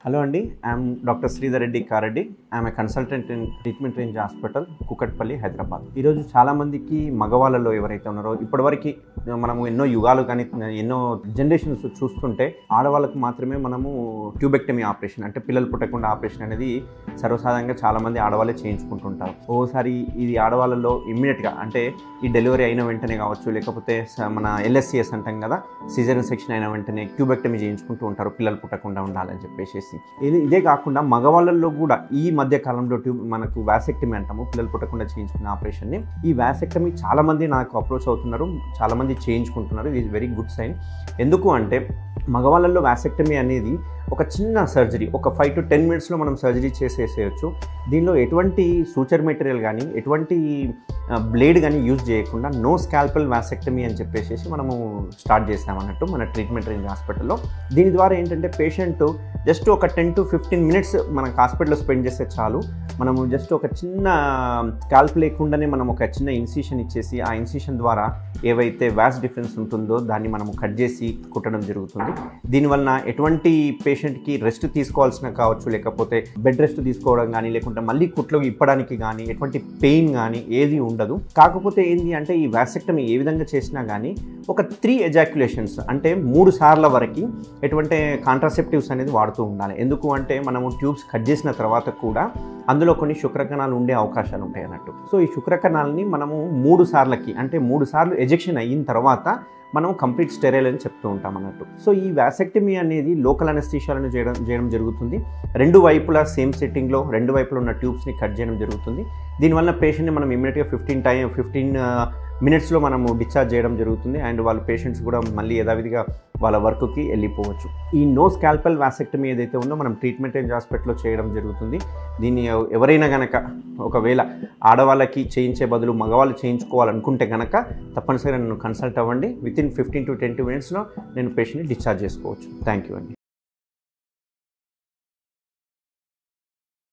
Hello Andy, I am Dr. Sridhar Reddy Kareddy. I am a consultant in Treatment Range Hospital, Kukatpalli, Hyderabad. ఈరోజు చాలా మందికి మగవాళ్ళలో ఎవరైతే ఉన్నారో ఇప్పటివరకు మనము ఎన్నో యుగాలు కానీ ఎన్నో జనరేషన్స్ చూస్తుంటే ఆడవాళ్ళకు మాత్రమే మనము ట్యూబెక్టమీ ఆపరేషన్ అంటే పిల్లలు పుట్టకుండా ఆపరేషన్ అనేది సర్వసాధారణంగా చాలామంది ఆడవాళ్ళే చేయించుకుంటుంటారు. ఓసారి ఇది ఆడవాళ్ళలో ఇమ్మీడియట్గా అంటే ఈ డెలివరీ అయిన వెంటనే కావచ్చు, లేకపోతే మన LSCS అంటాం కదా, సిజేరియన్ సెక్షన్ అయిన వెంటనే ట్యూబెక్టమీ చేయించుకుంటూ ఉంటారు పిల్లలు పుట్టకుండా ఉండాలని చెప్పేసి. ఇదే కాకుండా మగవాళ్ళల్లో కూడా ఈ మధ్య కాలంలో మనకు వాసెక్టమీ అంటాము, పిల్లలు పుట్టకుండా చేయించుకునే ఆపరేషన్ని. ఈ వాసెక్టమీ చాలామంది నాకు అప్రోచ్ అవుతున్నారు, చాలామంది చేయించుకుంటున్నారు. ఇది వెరీ గుడ్ సైన్. ఎందుకు అంటే మగవాళ్ళల్లో వాసెక్టమీ అనేది ఒక చిన్న సర్జరీ, ఒక 5 to 10 minutesలో మనం సర్జరీ చేసేసేయచ్చు. దీనిలో ఎటువంటి సూచర్ మెటీరియల్ కానీ ఎటువంటి బ్లేడ్ కానీ యూజ్ చేయకుండా నో స్కాల్పెల్ వాసెక్టమీ అని చెప్పేసి మనము స్టార్ట్ చేసామన్నట్టు మన ట్రీట్మెంట్ రేంజ్ హాస్పిటల్లో. దీని ద్వారా ఏంటంటే పేషెంట్ జస్ట్ ఒక 10 to 15 minutes మనకు హాస్పిటల్లో స్పెండ్ చేస్తే చాలు. మనము జస్ట్ ఒక చిన్న స్కాల్ప్ లేకుండానే మనం ఒక చిన్న ఇన్సిషన్ ఇచ్చేసి ఆ ఇన్సిషన్ ద్వారా ఏవైతే వాస్ డిఫరెన్స్ ఉంటుందో దాన్ని మనము కట్ చేసి కుట్టడం జరుగుతుంది. దీనివలన ఎటువంటి పేషెంట్కి రెస్ట్ తీసుకోవాల్సిన కావచ్చు, లేకపోతే బెడ్ రెస్ట్ తీసుకోవడం కానీ, లేకుంటే మళ్ళీ కుట్లు ఇప్పడానికి కానీ ఎటువంటి పెయిన్ కానీ ఏది ఉండదు. కాకపోతే ఏంటి అంటే ఈ వాసెక్టమీ ఏ విధంగా చేసినా కానీ ఒక 3 ఎజాక్యులేషన్స్ అంటే 3 సార్ల వరకు ఎటువంటి కాంట్రాసెప్టివ్స్ అనేది వాడుతూ ఉండాలి. ఎందుకు అంటే మనము ట్యూబ్స్ కట్ చేసిన తర్వాత కూడా అందులో కొన్ని శుక్రకణాలు ఉండే అవకాశాలు ఉంటాయి అన్నట్టు. సో ఈ శుక్రకణాలని మనము 3 సార్లకి అంటే 3 సార్లు ఎజెక్షన్ అయిన తర్వాత మనం కంప్లీట్ స్టెరైల్ అని చెప్తూ ఉంటాం అన్నట్టు. సో ఈ వాసెక్టమీ అనేది లోకల్ అనెస్థీషియాలను చేయడం జరుగుతుంది. 2 వైపులా సేమ్ సెట్టింగ్లో 2 వైపులా ఉన్న ట్యూబ్స్ని కట్ చేయడం జరుగుతుంది. దీనివల్ల పేషెంట్ని మనం ఇమ్మీడియట్గా 15 minutesలో మనము డిశ్చార్జ్ చేయడం జరుగుతుంది. అండ్ వాళ్ళ పేషెంట్స్ కూడా మళ్ళీ యథావిధిగా వాళ్ళ వర్క్కి వెళ్ళిపోవచ్చు. ఈ నో స్కాల్పెల్ వాసెక్టమీ ఏదైతే ఉందో మనం ట్రీట్మెంట్ రేంజ్ హాస్పిటల్లో చేయడం జరుగుతుంది. దీన్ని ఎవరైనా కనుక ఒకవేళ ఆడవాళ్ళకి చేయించే బదులు మగవాళ్ళు చేయించుకోవాలనుకుంటే కనుక తప్పనిసరిగా నన్ను కన్సల్ట్ అవ్వండి. వితిన్ 15 to 20 minutesలో నేను పేషెంట్ని డిశ్చార్జ్ చేసుకోవచ్చు. థ్యాంక్ యూ అండి.